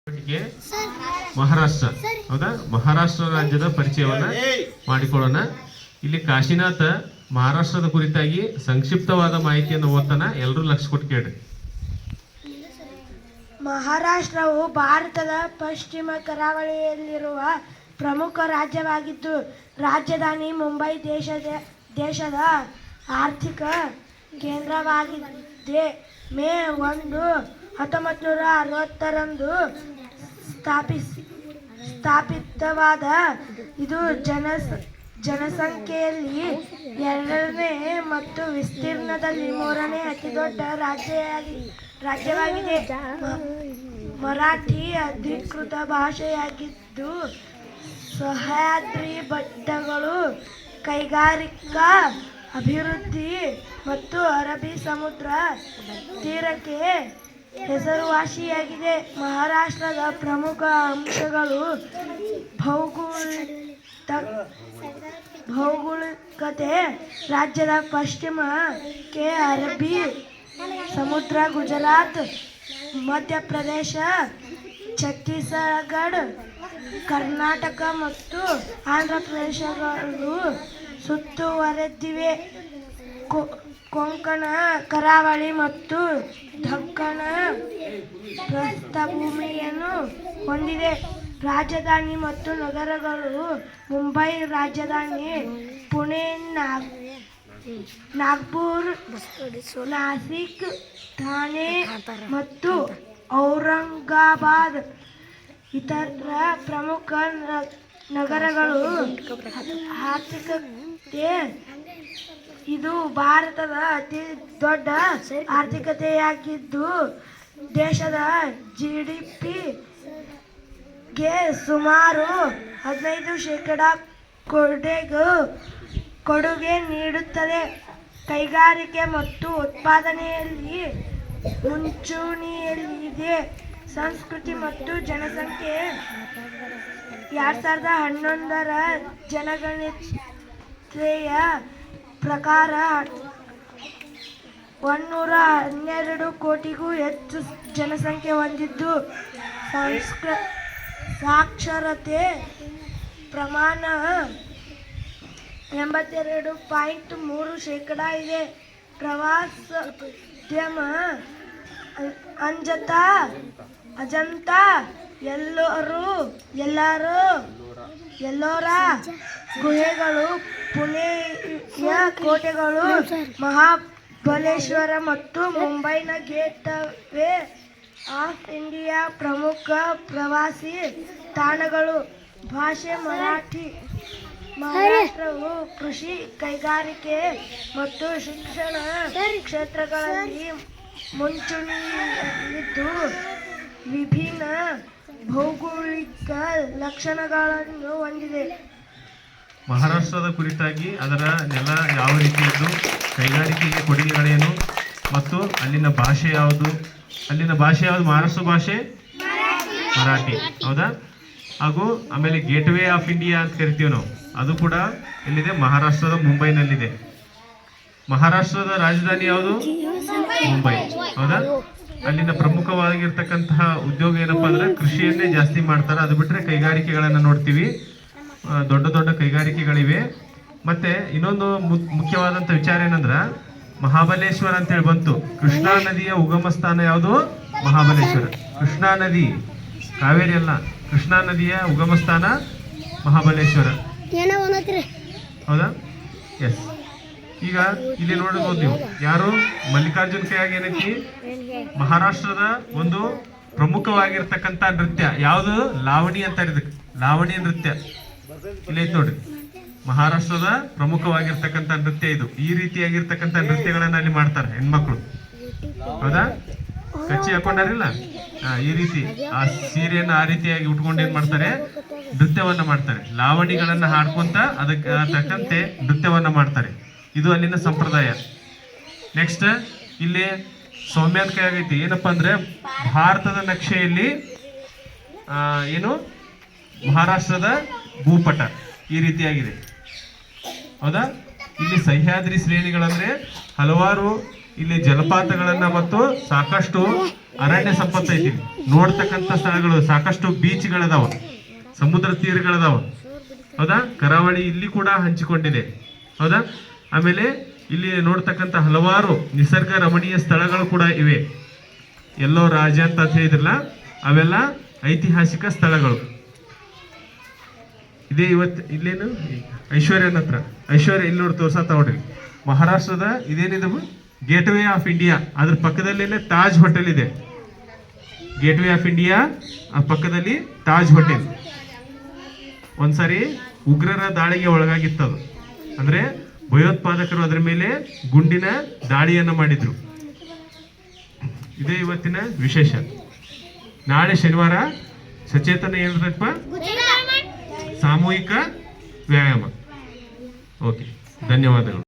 ಒಟ್ಟಿಗೆ ಮಹಾರಾಷ್ಟ್ರ ಹೌದಾ ಮಹಾರಾಷ್ಟ್ರ ರಾಜ್ಯದ ಪರಿಚಯವನ್ನ ಮಾಡಿಕೊಳ್ಳೋಣ. ಇಲ್ಲಿ ಕಾಶಿನಾಥ ಮಹಾರಾಷ್ಟ್ರದ ಕುರಿತಾಗಿ ಸಂಕ್ಷಿಪ್ತವಾದ ಮಾಹಿತಿಯನ್ನು ಓದ್ತಾನ, ಎಲ್ಲರೂ ಲಕ್ಷ ಕೊಟ್ಟು ಕೇಳಿ. ಮಹಾರಾಷ್ಟ್ರವು ಭಾರತದ ಪಶ್ಚಿಮ ಕರಾವಳಿಯಲ್ಲಿರುವ ಪ್ರಮುಖ ರಾಜ್ಯವಾಗಿದ್ದು ರಾಜಧಾನಿ ಮುಂಬೈ ದೇಶದ ಆರ್ಥಿಕ ಕೇಂದ್ರವಾಗಿದೆ. ಮೇ 1, 1960ರಂದು ಸ್ಥಾಪಿತವಾದ ಇದು ಜನಸಂಖ್ಯೆಯಲ್ಲಿ 2ನೇ ಮತ್ತು ವಿಸ್ತೀರ್ಣದಲ್ಲಿ 3ನೇ ಅತಿದೊಡ್ಡ ರಾಜ್ಯವಾಗಿದೆ. ಮರಾಠಿ ಅಧಿಕೃತ ಭಾಷೆಯಾಗಿದ್ದು ಸಹ್ಯಾದ್ರಿ ಬೆಟ್ಟಗಳು ಕೈಗಾರಿಕಾ ಅಭಿವೃದ್ಧಿ ಮತ್ತು ಅರಬ್ಬಿ ಸಮುದ್ರ ತೀರಕ್ಕೆ ಹೆಸರುವಾಸಿಯಾಗಿದೆ. ಮಹಾರಾಷ್ಟ್ರದ ಪ್ರಮುಖ ಅಂಶಗಳು ಭೌಗೋಳಿಕತೆ. ರಾಜ್ಯದ ಪಶ್ಚಿಮಕ್ಕೆ ಅರಬ್ಬಿ ಸಮುದ್ರ, ಗುಜರಾತ್, ಮಧ್ಯಪ್ರದೇಶ, ಛತ್ತೀಸ್ಗಢ, ಕರ್ನಾಟಕ ಮತ್ತು ಆಂಧ್ರಪ್ರದೇಶಗಳು ಸುತ್ತುವರೆದಿವೆ. ಕೊಂಕಣ ಕರಾವಳಿ ಮತ್ತು ದಖ್ಖನ ಪ್ರಸ್ಥಭೂಮಿಯನ್ನು ಹೊಂದಿದೆ. ರಾಜಧಾನಿ ಮತ್ತು ನಗರಗಳು ಮುಂಬೈ ರಾಜಧಾನಿ, ಪುಣೆ, ನಾಗ್ಪುರ್, ನಾಸಿಕ್, ಥಾಣೆ ಮತ್ತು ಔರಂಗಾಬಾದ್ ಇತರ ಪ್ರಮುಖ ನಗರಗಳು. ಆರ್ಥಿಕತೆ. ಇದು ಭಾರತದ ಅತಿ ದೊಡ್ಡ ಆರ್ಥಿಕತೆಯಾಗಿದ್ದು ದೇಶದ GDPಗೆ ಸುಮಾರು 15% ಕೊಡುಗೆ ನೀಡುತ್ತದೆ. ಕೈಗಾರಿಕೆ ಮತ್ತು ಉತ್ಪಾದನೆಯಲ್ಲಿ ಮುಂಚೂಣಿಯಲ್ಲಿದೆ. ಸಂಸ್ಕೃತಿ ಮತ್ತು ಜನಸಂಖ್ಯೆ. 2011ರ ಜನಗಣತಿಯ ಪ್ರಕಾರ 112 ಕೋಟಿಗೂ ಹೆಚ್ಚು ಜನಸಂಖ್ಯೆ ಹೊಂದಿದ್ದು ಸಾಕ್ಷರತೆ ಪ್ರಮಾಣ 82.3% ಇದೆ. ಪ್ರವಾಸೋದ್ಯಮ. ಅಜಂತ ಎಲ್ಲೋರಾ ಗುಹೆಗಳು, ಪುಣೆಯ ಕೋಟೆಗಳು, ಮಹಾಬಲೇಶ್ವರ ಮತ್ತು ಮುಂಬೈನ ಗೇಟ್ವೇ ಆಫ್ ಇಂಡಿಯಾ ಪ್ರಮುಖ ಪ್ರವಾಸಿ ತಾಣಗಳು. ಭಾಷೆ ಮರಾಠಿ. ಮಹಾರಾಷ್ಟ್ರವು ಕೃಷಿ, ಕೈಗಾರಿಕೆ ಮತ್ತು ಶಿಕ್ಷಣ ಕ್ಷೇತ್ರಗಳಲ್ಲಿ ಮುಂಚೂಣಿಯಲ್ಲಿದ್ದು ವಿಭಿನ್ನ ಭೌಗೋಳಿಕ ಲಕ್ಷಣಗಳನ್ನು ಹೊಂದಿದೆ. ಮಹಾರಾಷ್ಟ್ರದ ಕುರಿತಾಗಿ ಅದರ ನೆಲ ಯಾವ ರೀತಿಯದ್ದು, ಕೈಗಾರಿಕೆಗೆ ಕೊಡುಗೆಗಳೇನು ಮತ್ತು ಅಲ್ಲಿನ ಭಾಷೆ ಯಾವುದು, ಮಹಾರಾಷ್ಟ್ರ ಭಾಷೆ ಮರಾಠಿ ಹೌದಾ. ಹಾಗೂ ಆಮೇಲೆ ಗೇಟ್ವೇ ಆಫ್ ಇಂಡಿಯಾ ಅಂತ ಕರಿತೀವಿ ನಾವು, ಅದು ಕೂಡ ಎಲ್ಲಿದೆ, ಮಹಾರಾಷ್ಟ್ರದ ಮುಂಬೈನಲ್ಲಿದೆ. ಮಹಾರಾಷ್ಟ್ರದ ರಾಜಧಾನಿ ಯಾವುದು, ಮುಂಬೈ ಹೌದಾ. ಅಲ್ಲಿನ ಪ್ರಮುಖವಾಗಿರ್ತಕ್ಕಂತಹ ಉದ್ಯೋಗ ಏನಪ್ಪಾ ಅಂದ್ರೆ ಕೃಷಿಯನ್ನೇ ಜಾಸ್ತಿ ಮಾಡ್ತಾರೆ. ಅದು ಬಿಟ್ಟರೆ ಕೈಗಾರಿಕೆಗಳನ್ನು ನೋಡ್ತೀವಿ, ದೊಡ್ಡ ದೊಡ್ಡ ಕೈಗಾರಿಕೆಗಳಿವೆ. ಮತ್ತೆ ಇನ್ನೊಂದು ಮುಖ್ಯವಾದಂಥ ವಿಚಾರ ಏನಂದ್ರೆ ಮಹಾಬಲೇಶ್ವರ ಅಂತೇಳಿ ಬಂತು. ಕೃಷ್ಣಾ ನದಿಯ ಉಗಮ ಸ್ಥಾನ ಯಾವುದು, ಮಹಾಬಲೇಶ್ವರ. ಕೃಷ್ಣಾ ನದಿ, ಕಾವೇರಿ ಅಲ್ಲ, ಕೃಷ್ಣಾ ನದಿಯ ಉಗಮ ಸ್ಥಾನ ಮಹಾಬಲೇಶ್ವರ ಹೌದಾ. ಎಸ್. ಈಗ ಇಲ್ಲಿ ನೋಡಬಹುದು ನೀವು, ಯಾರು ಮಲ್ಲಿಕಾರ್ಜುನ್ ಕೈಯಾಗಿ ಏನೈತಿ, ಮಹಾರಾಷ್ಟ್ರದ ಒಂದು ಪ್ರಮುಖವಾಗಿರ್ತಕ್ಕಂಥ ನೃತ್ಯ ಯಾವುದು, ಲಾವಣಿ ಅಂತ ಇದಕ್ಕೆ, ಲಾವಣಿ ನೃತ್ಯ ಇಲ್ಲೈತಿ ನೋಡ್ರಿ. ಮಹಾರಾಷ್ಟ್ರದ ಪ್ರಮುಖವಾಗಿರ್ತಕ್ಕಂಥ ನೃತ್ಯ ಇದು. ಈ ರೀತಿಯಾಗಿರ್ತಕ್ಕಂಥ ನೃತ್ಯಗಳನ್ನ ಅಲ್ಲಿ ಮಾಡ್ತಾರೆ ಹೆಣ್ಮಕ್ಳು ಹೌದಾ. ಕಚ್ಚಿ ಹಾಕೊಂಡಾರಿಲ್ಲ, ಈ ರೀತಿ ಆ ಸೀರೆಯನ್ನ ಆ ರೀತಿಯಾಗಿ ಉಟ್ಕೊಂಡು ಏನ್ ಮಾಡ್ತಾರೆ, ನೃತ್ಯವನ್ನ ಮಾಡ್ತಾರೆ. ಲಾವಣಿಗಳನ್ನ ಹಾಡ್ಕೊಂತ ಅದಕ್ಕೆ ತಕ್ಕಂತೆ ನೃತ್ಯವನ್ನ ಮಾಡ್ತಾರೆ. ಇದು ಅಲ್ಲಿನ ಸಂಪ್ರದಾಯ. ನೆಕ್ಸ್ಟ್ ಇಲ್ಲಿ ಸೌಮ್ಯದ ಕೈ ಆಗೈತಿ, ಏನಪ್ಪಾ ಅಂದ್ರೆ ಭಾರತದ ನಕ್ಷೆಯಲ್ಲಿ ಏನು ಮಹಾರಾಷ್ಟ್ರದ ಭೂಪಟ ಈ ರೀತಿಯಾಗಿದೆ ಹೌದಾ. ಇಲ್ಲಿ ಸಹ್ಯಾದ್ರಿ ಶ್ರೇಣಿಗಳಂದ್ರೆ ಹಲವಾರು ಇಲ್ಲಿ ಜಲಪಾತಗಳನ್ನ ಮತ್ತು ಸಾಕಷ್ಟು ಅರಣ್ಯ ಸಂಪತ್ತು ಐತಿ. ನೋಡ್ತಕ್ಕಂಥ ಸ್ಥಳಗಳು ಸಾಕಷ್ಟು ಬೀಚ್ಗಳದಾವ, ಸಮುದ್ರ ತೀರಗಳದಾವ. ಹೌದಾ? ಕರಾವಳಿ ಇಲ್ಲಿ ಕೂಡ ಹಂಚಿಕೊಂಡಿದೆ. ಹೌದಾ? ಆಮೇಲೆ ಇಲ್ಲಿ ನೋಡ್ತಕ್ಕಂಥ ಹಲವಾರು ನಿಸರ್ಗ ರಮಣೀಯ ಸ್ಥಳಗಳು ಕೂಡ ಇವೆ. ಎಲ್ಲೋ ರಾಜ ಅಂತ ಹೇಳಿದ್ರಲ್ಲ, ಅವೆಲ್ಲ ಐತಿಹಾಸಿಕ ಸ್ಥಳಗಳು. ಇದೇ ಇವತ್ತು ಇಲ್ಲೇನು ಐಶ್ವರ್ಯನ ಹತ್ರ, ಐಶ್ವರ್ಯ ಇಲ್ಲಿ ನೋಡಿ ತೋರ್ಸತ್ತ ನೋಡ್ರಿ. ಮಹಾರಾಷ್ಟ್ರದ ಇದೇನಿದೆ ಗೇಟ್ ವೇ ಆಫ್ ಇಂಡಿಯಾ, ಅದ್ರ ಪಕ್ಕದಲ್ಲೇನೆ ತಾಜ್ ಹೋಟೆಲ್ ಇದೆ. ಗೇಟ್ ವೇ ಆಫ್ ಇಂಡಿಯಾ ಆ ಪಕ್ಕದಲ್ಲಿ ತಾಜ್ ಹೋಟೆಲ್. ಒಂದ್ಸರಿ ಉಗ್ರರ ದಾಳಿಗೆ ಒಳಗಾಗಿತ್ತದು. ಅಂದ್ರೆ ಭಯೋತ್ಪಾದಕರು ಅದರ ಮೇಲೆ ಗುಂಡಿನ ದಾಳಿಯನ್ನ ಮಾಡಿದ್ರು. ಇದೇ ಇವತ್ತಿನ ವಿಶೇಷ. ನಾಳೆ ಶನಿವಾರ ಸಚೇತನ ಏನಿರಪ್ಪ? ಸಾಮೂಹಿಕ ವ್ಯಾಯಾಮ. ಓಕೆ, ಧನ್ಯವಾದಗಳು.